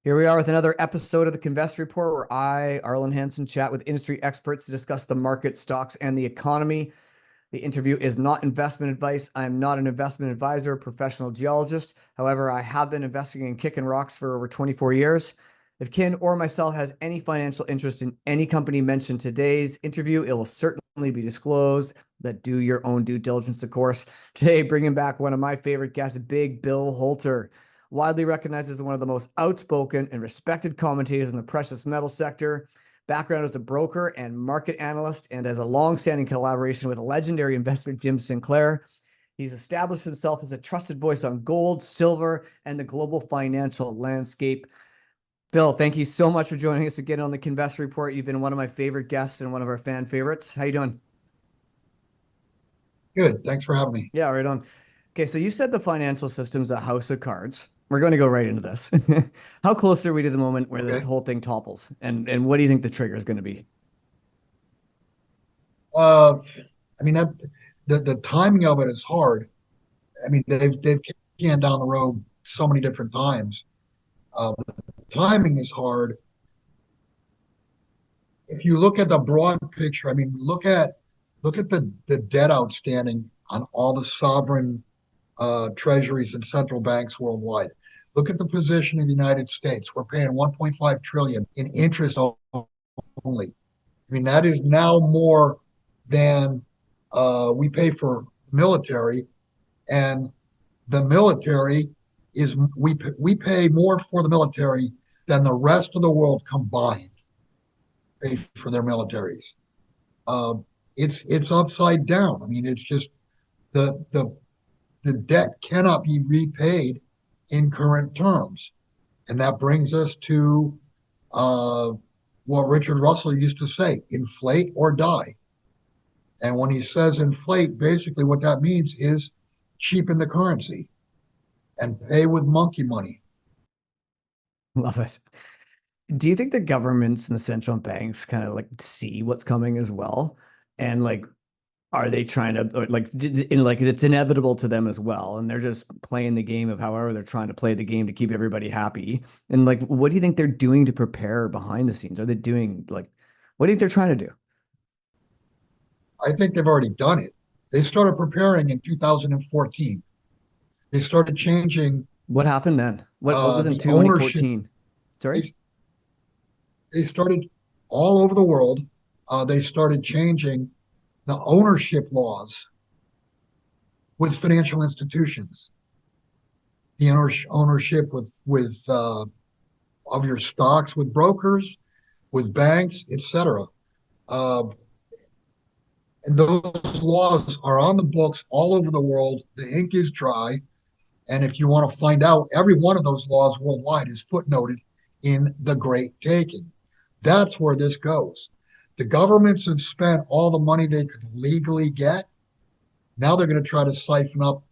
Here we are with another episode of the Kinvestor Report, where I, Arlen Hansen, chat with industry experts to discuss the market, stocks, and the economy. The interview is not investment advice. I am not an investment advisor or professional geologist. However, I have been investing in kicking rocks for over 24 years. If Kin or myself has any financial interest in any company mentioned in today's interview, it will certainly be disclosed. But do your own due diligence, of course. Today, bringing back one of my favorite guests, Big Bill Holter, widely recognized as one of the most outspoken and respected commentators in the precious metal sector. Background as a broker and market analyst, and as a long-standing collaboration with legendary investor Jim Sinclair. He's established himself as a trusted voice on gold, silver, and the global financial landscape. Bill, thank you so much for joining us again on the Kinvestor Report. You've been one of my favorite guests and one of our fan favorites. How you doing? Good. Thanks for having me. Yeah, right on. Okay, so you said the financial system's a house of cards. We're going to go right into this. How close are we to the moment where this Okay. whole thing topples? And what do you think the trigger is going to be? Uh, I mean that the timing of it is hard. I mean they've canned down the road so many different times. The timing is hard. If you look at the broad picture, I mean look at the debt outstanding on all the sovereign treasuries and central banks worldwide. Look at the position in the United States. We're paying 1.5 trillion in interest only. I mean, that is now more than we pay for military, and the military is we pay more for the military than the rest of the world combined pay for their militaries. Uh, it's upside down. I mean, it's just the the the debt cannot be repaid in current terms, and that brings us to uh, what Richard Russell used to say: inflate or die. And when he says inflate, basically what that means is cheapen the currency and pay with monkey money. Love it. Do you think the governments and the central banks kind of like see what's coming as well? And like, are they trying to or, like in like it's inevitable to them as well, and they're just playing the game of however they're trying to play the game to keep everybody happy? And like, what do you think they're doing to prepare behind the scenes? Are they doing like, what do you think they're trying to do? I think they've already done it. They started preparing in 2014. They started changing What happened then? What was in the ownership. 2014? Sorry? They, they started all over the world. They started changing the ownership laws with financial institutions, the ownership with of your stocks with brokers, with banks, etc. Uh, and those laws are on the books all over the world. The ink is dry. And if you want to find out, every one of those laws worldwide is footnoted in the Great Taking. That's where this goes. The governments have spent all the money they could legally get. Now they're going to try to siphon up,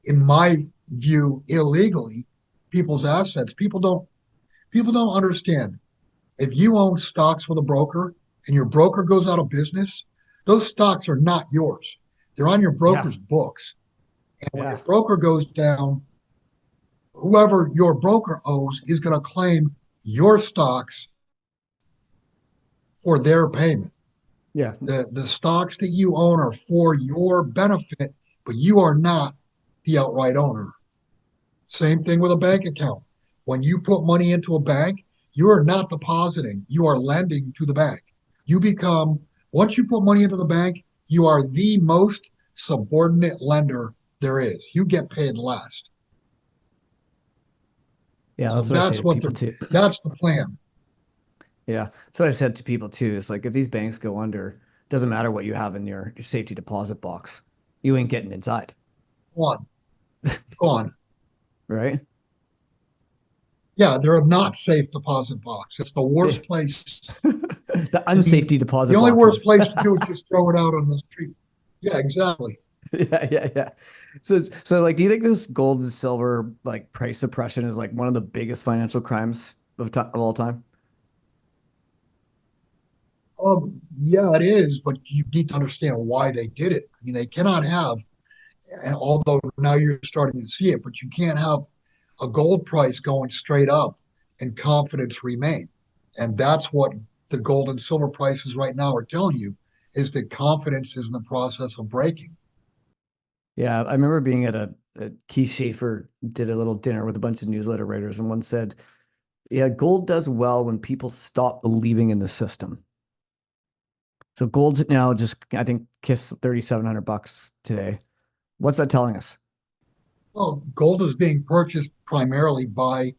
in my view, illegally people's assets. People don't understand. If you own stocks with a broker and your broker goes out of business, those stocks are not yours. They're on your Yeah, broker's books. And when your yeah, broker goes down, whoever your broker owes is going to claim your stocks for their payment. yeah. The stocks that you own are for your benefit, but you are not the outright owner. Same thing with a bank account. When you put money into a bank, you are not depositing, you are lending to the bank. You become, once you put money into the bank, you are the most subordinate lender there is. You get paid last. Yeah, So that's what I say to people too. that's the plan. Yeah. So I said to people too, it's like if these banks go under, doesn't matter what you have in your safety deposit box, you ain't getting inside, Go on, go on. right? Yeah, they're a not safe deposit box. It's the Yeah. worst place. The I mean, unsafety the deposit only worst boxes. place to do is just throw it out on the street. Yeah, exactly. Yeah, yeah, yeah. So like, do you think this gold and silver like price suppression is like one of the biggest financial crimes of all time? Yeah, it is, but you need to understand why they did it. I mean, they cannot have, and although now you're starting to see it, but you can't have a gold price going straight up and confidence remain. And that's what the gold and silver prices right now are telling you, is that confidence is in the process of breaking. Yeah, I remember being at a Keith Schaefer did a little dinner with a bunch of newsletter writers, and one said, "Yeah, gold does well when people stop believing in the system." So gold's now just, I think, kiss 3,700 bucks today. What's that telling us? Well, gold is being purchased primarily by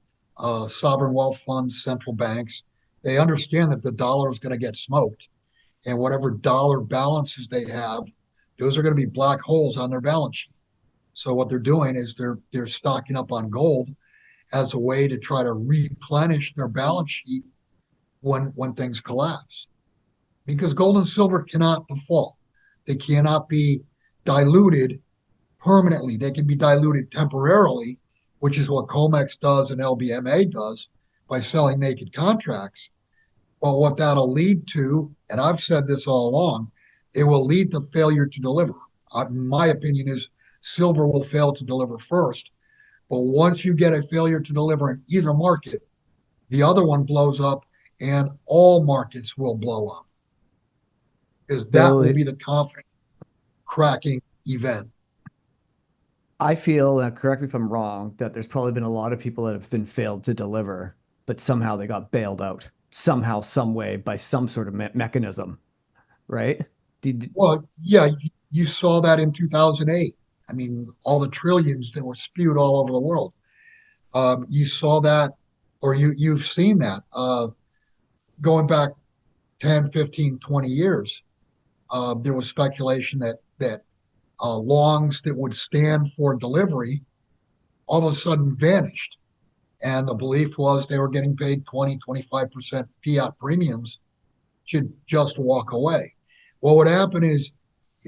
sovereign wealth funds, central banks. They understand that the dollar is going to get smoked, and whatever dollar balances they have, those are going to be black holes on their balance sheet. So what they're doing is they're stocking up on gold as a way to try to replenish their balance sheet when things collapse. Because gold and silver cannot default. They cannot be diluted permanently. They can be diluted temporarily, which is what COMEX does and LBMA does by selling naked contracts. But what that'll lead to, and I've said this all along, it will lead to failure to deliver. My opinion is silver will fail to deliver first. But once you get a failure to deliver in either market, the other one blows up and all markets will blow up because that will Bill, be the confidence cracking event. I feel, correct me if I'm wrong, that there's probably been a lot of people that have been failed to deliver, but somehow they got bailed out somehow, some way by some sort of mechanism, right? Did, Well, yeah, you saw that in 2008. I mean, all the trillions that were spewed all over the world. You saw that, or you've seen that going back 10, 15, 20 years. There was speculation that longs that would stand for delivery all of a sudden vanished. And the belief was they were getting paid 20, 25% fiat premiums, should just walk away. What would happen is,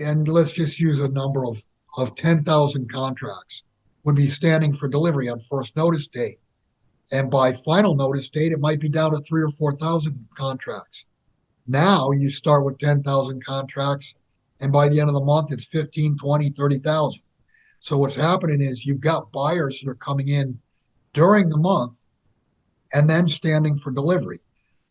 and let's just use a number of 10,000 contracts would be standing for delivery on first notice date. And by final notice date, it might be down to 3 or 4,000 contracts. Now you start with 10,000 contracts, and by the end of the month, it's 15, 20, 30,000. So what's happening is you've got buyers that are coming in during the month and then standing for delivery.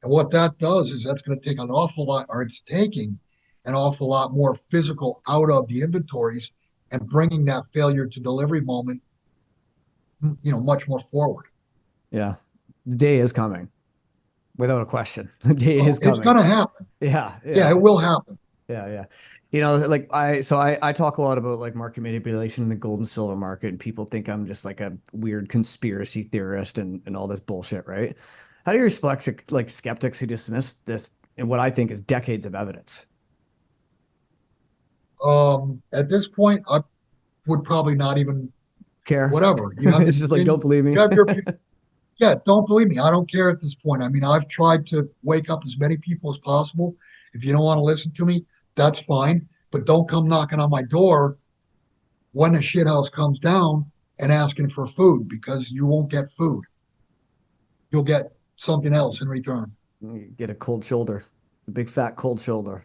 And what that does is that's going to take an awful lot, or it's taking an awful lot more physical out of the inventories and bringing that failure to delivery moment, much more forward. yeah, the day is coming without a question. The day Well, is it's coming. going to happen. Yeah, Yeah, yeah, it will happen. yeah, yeah. Like I talk a lot about like market manipulation in the gold and silver market, and people think I'm just like a weird conspiracy theorist and all this bullshit, right? How do you respect like skeptics who dismiss this and what I think is decades of evidence? At this point, I would probably not even, Care? whatever. You have your It's just like, don't opinion. believe You me. have your opinion. Yeah, don't believe me. I don't care at this point. I mean, I've tried to wake up as many people as possible. If you don't want to listen to me, that's fine. But don't come knocking on my door when the shithouse comes down and asking for food because you won't get food. You'll get something else in return. You get a cold shoulder, a big fat cold shoulder.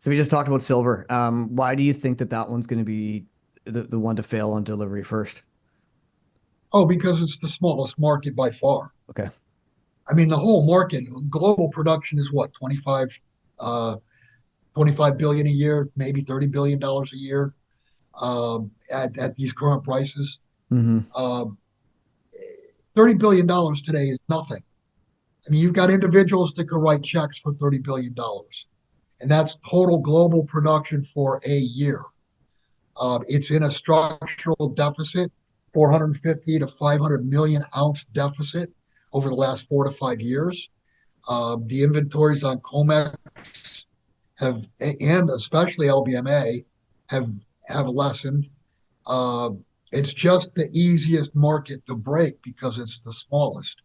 So we just talked about silver. Why do you think that that one's going to be the one to fail on delivery first? Oh, because it's the smallest market by far. Okay. I mean, the whole market, global production is what, 25 billion a year, maybe $30 billion a year at these current prices. Hmm. Uh, $30 billion today is nothing. I mean, you've got individuals that could write checks for $30 billion, and that's total global production for a year. It's in a structural deficit, 450 to 500 million ounce deficit over the last 4 to 5 years. The inventories on COMEX have, and especially LBMA, have have lessened. Uh, it's just the easiest market to break because it's the smallest,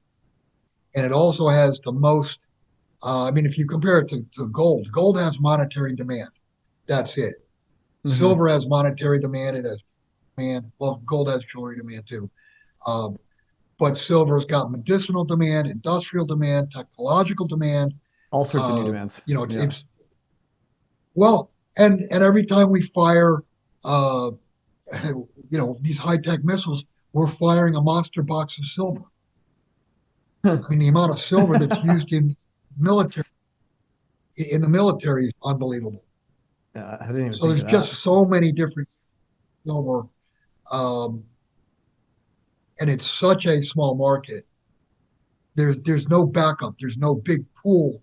and it also has the most. I mean, if you compare it to gold, gold has monetary demand. That's it. Hmm. Silver has monetary demand. It has demand. Well, gold has jewelry demand too. Um, but silver's got medicinal demand, industrial demand, technological demand. All sorts of new demands. You know, Yeah. it's well, and every time we fire, uh, these high tech missiles, we're firing a monster box of silver. I mean, the amount of silver that's used military in the military is unbelievable. I didn't even So think there's of that. just so many different silver, um, and it's such a small market. There's no backup. There's no big pool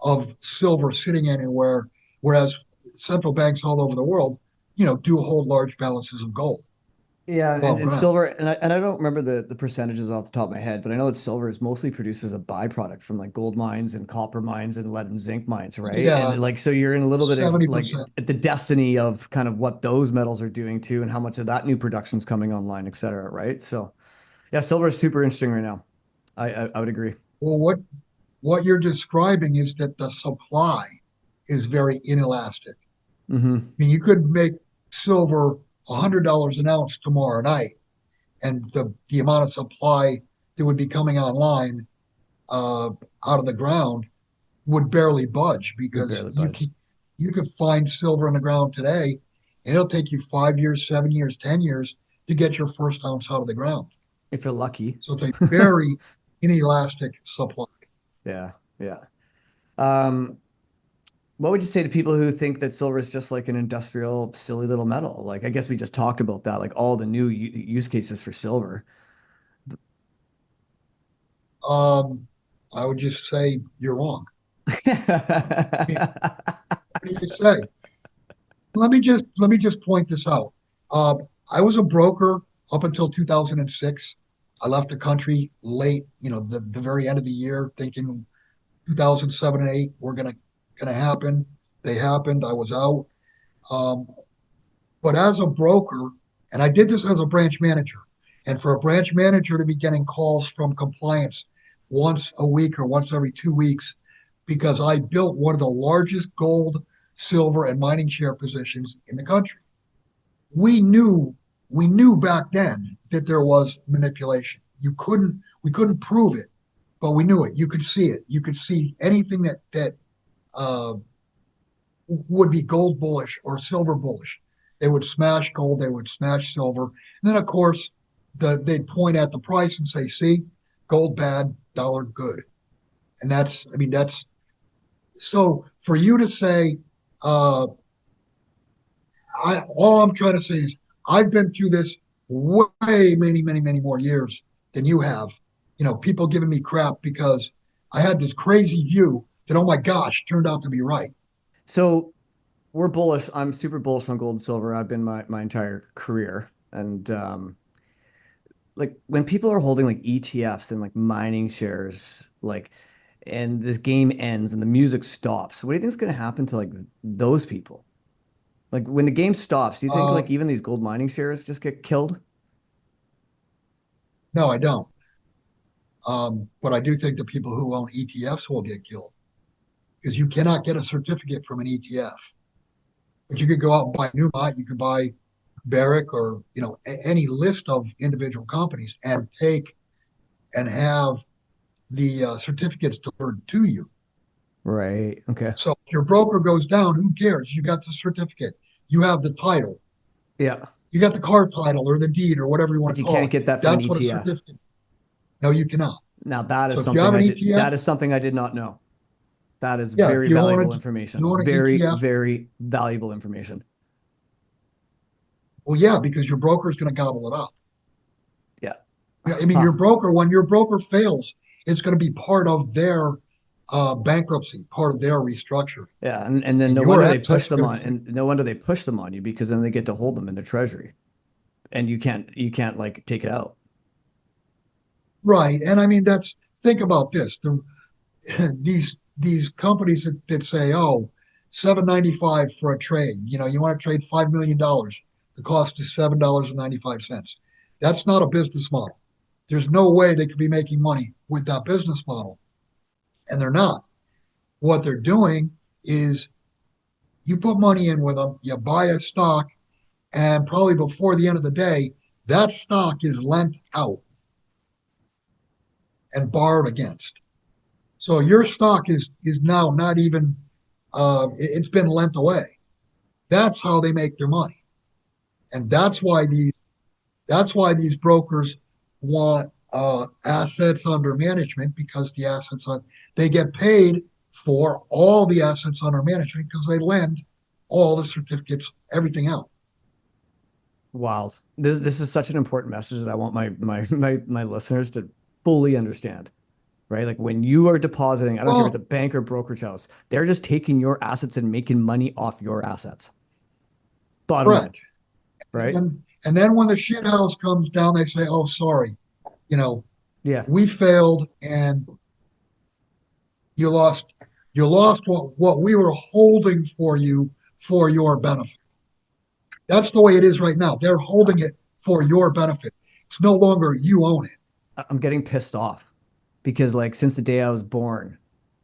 of silver sitting anywhere. Whereas central banks all over the world, do hold large balances of gold Yeah, above and ground. silver, and I don't remember the percentages off the top of my head, but I know that silver is mostly produced as a byproduct from like gold mines and copper mines and lead and zinc mines, right? And Yeah, like so you're in a little bit of like 70%. the destiny of kind of what those metals are doing too, and how much of that new production's coming online, et cetera, right? So yeah, silver is super interesting right now. I would agree. Well, what you're describing is that the supply is very inelastic. Hmm. I mean, you could make silver $100 an ounce tomorrow night, and the amount of supply that would be coming online out of the ground would barely budge Would because barely budge. you could find silver in the ground today, and it'll take you 5 years, 7 years, 10 years to get your first ounce out of the ground. If you're lucky. So it's a very inelastic supply. Yeah, yeah. Um, what would you say to people who think that silver is just like an industrial, silly little metal? Like, I guess we just talked about that, like all the new use cases for silver. Um, I would just say you're wrong. I mean, what do you say? Let me just point this out. Uh, I was a broker up until 2006. I left the country late, the very end of the year, thinking 2007 and 8 were gonna happen. They happened. I was out. Um, but as a broker, and I did this as a branch manager, and for a branch manager to be getting calls from compliance once a week or once every 2 weeks, because I built one of the largest gold, silver, and mining share positions in the country. We knew we knew back then that there was manipulation. We couldn't prove it, but we knew it. You could see it. You could see anything that uh, would be gold bullish or silver bullish. They would smash gold, they would smash silver. And then, of course, they'd point at the price and say, see, gold bad, dollar good. And that's so for you to say, uh, all I'm trying to say is I've been through this way many, many, many more years than you have. People giving me crap because I had this crazy view that, oh my gosh, turned out to be right. So we're bullish. I'm super bullish on gold and silver. I've been my entire career. And like when people are holding like ETFs and like mining shares, like and this game ends and the music stops, what do you think is going to happen to like those people? Like when the game stops, do you think Uh, like even these gold mining shares just get killed? no, I don't. But I do think the people who own ETFs will get killed because you cannot get a certificate from an ETF. But you could go out and buy Newmont, you could buy Barrick or any list of individual companies and take and have the certificates delivered to you. Right. Okay. So if your broker goes down, who cares? You got the certificate, you have the title, Yeah. you got the car title or the deed or whatever you want But to you call can't it. get that from an That's what a ETF. certificate. No, you cannot. Now that is So if you something have I an did. That ETF, is something I did not know. That is yeah, very valuable information. you own an Very, ETF. very valuable information. Well, yeah, because your broker is going to gobble it up. Yeah. Yeah, I mean, Huh. when your broker fails, it's going to be part of their bankruptcy, part of their restructuring, Yeah, and then and no your wonder they push assets are them going on, to be and no wonder they push them on you because then they get to hold them in their treasury, and you can't like take it out. right. And I mean, think about this: these companies that say, oh, 7.95 for a trade. You want to trade $5 million. The cost is $7.95. That's not a business model. There's no way they could be making money with that business model, and they're not. What they're doing is you put money in with them, you buy a stock, and probably before the end of the day, that stock is lent out and borrowed against. So your stock is now not even it's been lent away. That's how they make their money, and That's why these brokers want assets under management, because they get paid for all the assets under management because they lend all the certificates, everything out. Wild. This is such an important message that I want my listeners to fully understand, right? Like when you are depositing, I don't care if it's a Well, bank or brokerage house, they're just taking your assets and making money off your assets. Bottom line, correct. right? And then when the shit house comes down, they say, "Oh, sorry, you know, Yeah. we failed, and you lost you lost what we were holding for you for your benefit." That's the way it is right now. They're holding it for your benefit. It's no longer you own it. I'm getting pissed off because like since the day I was born,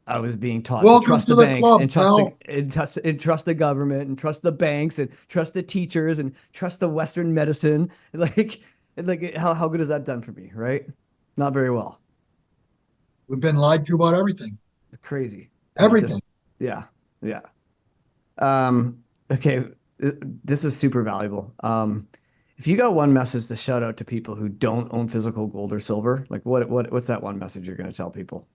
I was being taught to Welcome trust to the the banks club, and pal. trust the government and trust the banks and trust the teachers and trust the Western medicine. Like how good is that done for me, right? Not very well. We've been lied to about everything. It's crazy. And it's Everything. just yeah, yeah. Okay, this is super valuable. If you got one message to shout out to people who don't own physical gold or silver, like what's that one message you're going to tell people?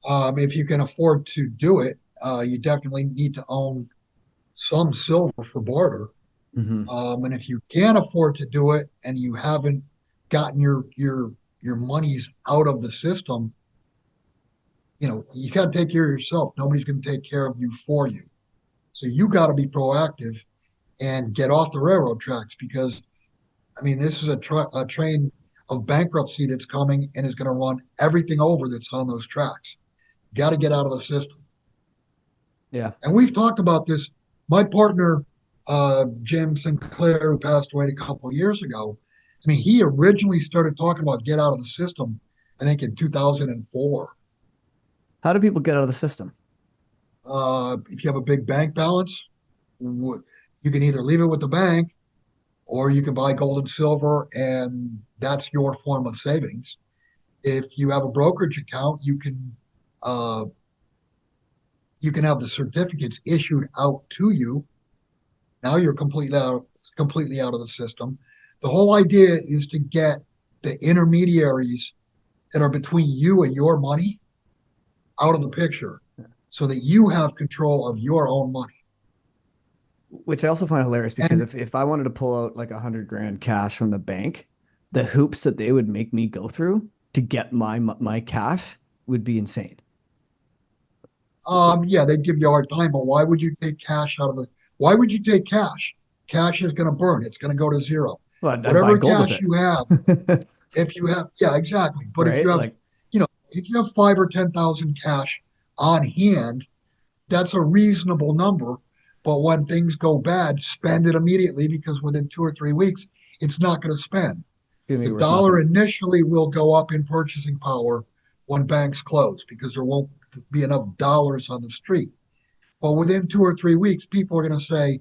If you can afford to do it, you definitely need to own some silver for barter. Hmm. And if you can't afford to do it and you haven't gotten your monies out of the system, you got to take care of yourself. Nobody's going to take care of you for you. So you got to be proactive and get off the railroad tracks, because I mean, this is a train of bankruptcy that's coming and is going to run everything over that's on those tracks. Got to get out of the system. Yeah. And we've talked about this. My partner, Jim Sinclair, who passed away a couple of years ago, I mean, he originally started talking about get out of the system, I think in 2004. How do people get out of the system? If you have a big bank balance, you can either leave it with the bank, or you can buy gold and silver, and that's your form of savings. If you have a brokerage account, uh, you can have the certificates issued out to you. Now you're completely out of the system. The whole idea is to get the intermediaries that are between you and your money out of the picture, so that you have control of your own money. Which I also find hilarious because And if I wanted to pull out like 100 grand cash from the bank, the hoops that they would make me go through to get my cash would be insane. yeah, they'd give you a hard time, but why would you take cash out of the? Why would you take cash? Cash is going to burn. It's going to go to zero. Well, I'd buy Whatever gold with cash you have, it. if you have, yeah, exactly. But if you Right? have, Like, if you have 5 or 10,000 cash on hand, that's a reasonable number. But when things go bad, spend it immediately, because within 2 or 3 weeks, it's not going to spend. gonna be The worth dollar nothing. initially will go up in purchasing power when banks close, because there won't be enough dollars on the street. But within 2 or 3 weeks, people are going to say,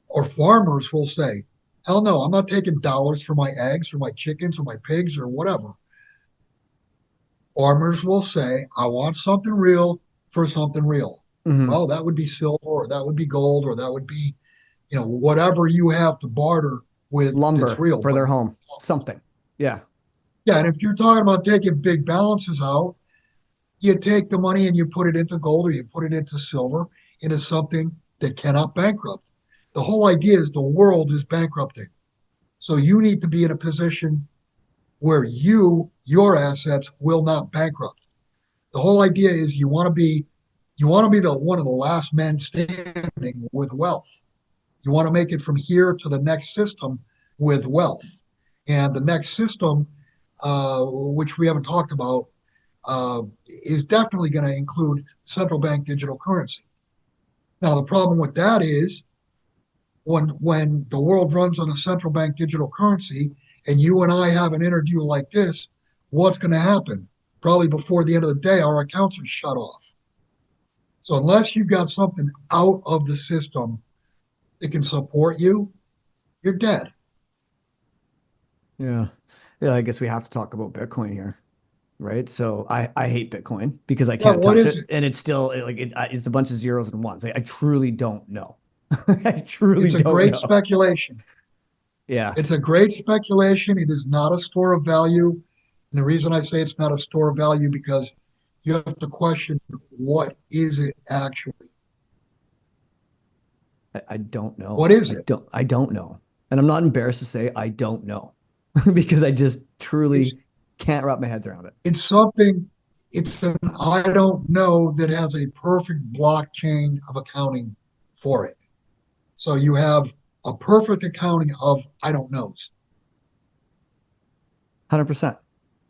or farmers will say, hell no, I'm not taking dollars for my eggs or my chickens or my pigs or whatever. Farmers will say, I want something real for something real. Hmm. Well, that would be silver, or that would be gold, or that would be, whatever you have to barter with that's Lumber real. for But their home, something. Yeah. yeah, and if you're talking about taking big balances out, you take the money and you put it into gold, or you put it into silver, into something that cannot bankrupt. The whole idea is the world is bankrupting. So you need to be in a position where your assets will not bankrupt. The whole idea is you want to be the one of the last men standing with wealth. You want to make it from here to the next system with wealth. And the next system, which we haven't talked about, is definitely going to include central bank digital currency. Now, the problem with that is when the world runs on a central bank digital currency, and you and I have an interview like this, what's going to happen? Probably before the end of the day, our accounts are shut off. So unless you've got something out of the system that can support you, you're dead. Yeah. Yeah. I guess we have to talk about Bitcoin here. Right. So I hate Bitcoin because I Yeah, can't what touch is it. it? And it's still it's a bunch of zeros and ones. I truly don't know. I truly It's a don't great know. speculation. Yeah. It's a great speculation. It is not a store of value. And the reason I say it's not a store of value because you have to question what is it actually? I don't know. What is it? I don't know. And I'm not embarrassed to say I don't know because I just It's truly can't wrap my head around it. it's something, it's an I don't know that has a perfect blockchain of accounting for it. So you have a perfect accounting of I don't knows. 100%.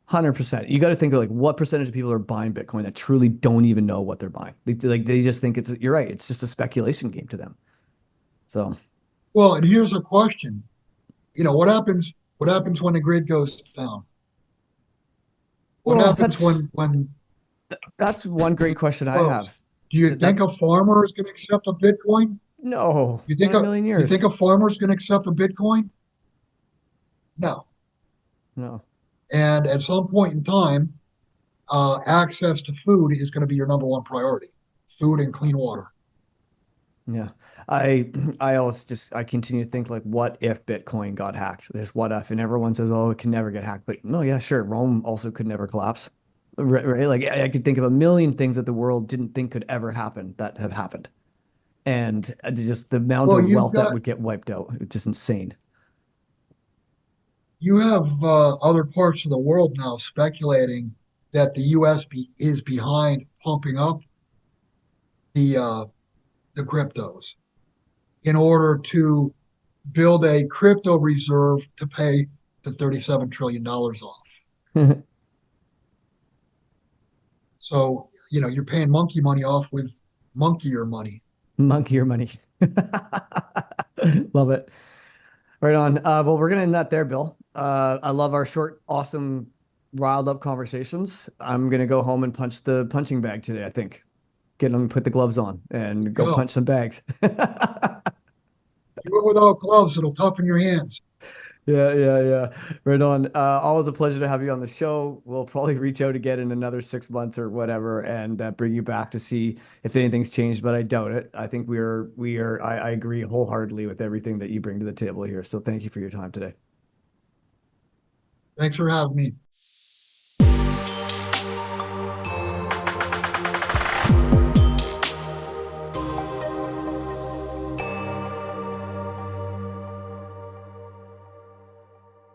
100%. You got to think of like what percentage of people are buying Bitcoin that truly don't even know what they're buying. They just think you're right. It's just a speculation game to them. So, Well, and here's a question. What happens when the grid goes down? What well, happens when that's one great question I close? have. Do you That think a farmer is going to accept a Bitcoin? no, You not think in a a million you think years. a farmer is going to accept a Bitcoin? No. No. And at some point in time, access to food is going to be your number one priority. Food and clean water. Yeah. I I always just I continue to think like what if Bitcoin got hacked? This what if and everyone says, "Oh, it can never get hacked." But no, yeah, sure. Rome also could never collapse. Right? Like I could think of a million things that the world didn't think could ever happen that have happened. And just the amount Well, of wealth that would get wiped out, it's just insane. you have other parts of the world now speculating that the is behind pumping up the uh, the cryptos in order to build a crypto reserve to pay the $37 trillion off. So, you're paying monkey money off with monkeyer money. Monkey your money. Love it. Right on. Well, we're gonna end that there, Bill. I love our short, awesome, riled up conversations. I'm gonna go home and punch the punching bag today, I think. Get them, put the gloves on and go Go. punch some bags. Do it without gloves, it'll toughen your hands. Yeah, yeah, yeah. Right on. Always a pleasure to have you on the show. We'll probably reach out again in another 6 months or whatever and bring you back to see if anything's changed, but I doubt it. I think I agree wholeheartedly with everything that you bring to the table here. So thank you for your time today. Thanks for having me.